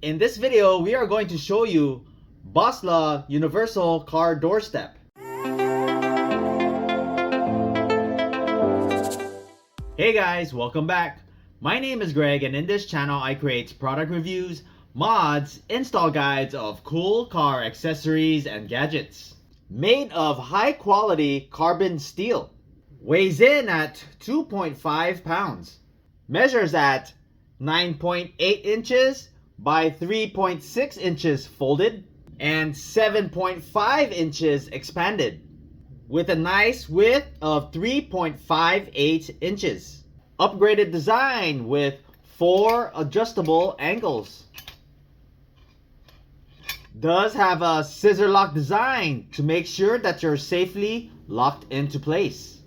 In this video, we are going to show you Boslla Universal Car Doorstep. Hey guys, welcome back. My name is Greg, and in this channel I create product reviews, mods, install guides of cool car accessories and gadgets. Made of high quality carbon steel. Weighs in at 2.5 pounds. Measures at 9.8 inches by 3.6 inches folded and 7.5 inches expanded, with a nice width of 3.58 inches. Upgraded design with 4 adjustable angles. Does have a scissor lock design to make sure that you're safely locked into place.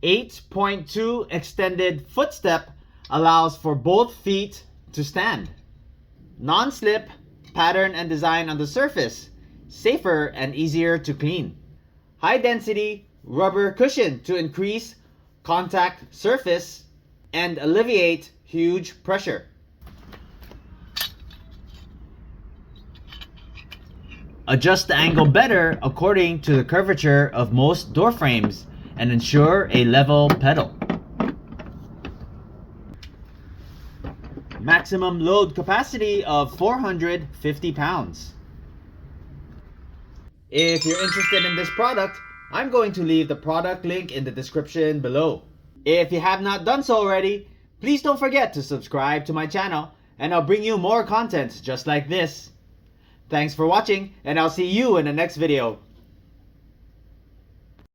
8.2 extended footstep allows for both feet to stand. Non-slip pattern and design on the surface, safer and easier to clean. High density rubber cushion to increase contact surface and alleviate huge pressure. Adjust the angle better according to the curvature of most door frames and ensure a level pedal. Maximum load capacity of 450 pounds. If you're interested in this product, I'm going to leave the product link in the description below. If you have not done so already, please don't forget to subscribe to my channel and I'll bring you more content just like this. Thanks for watching, and I'll see you in the next video.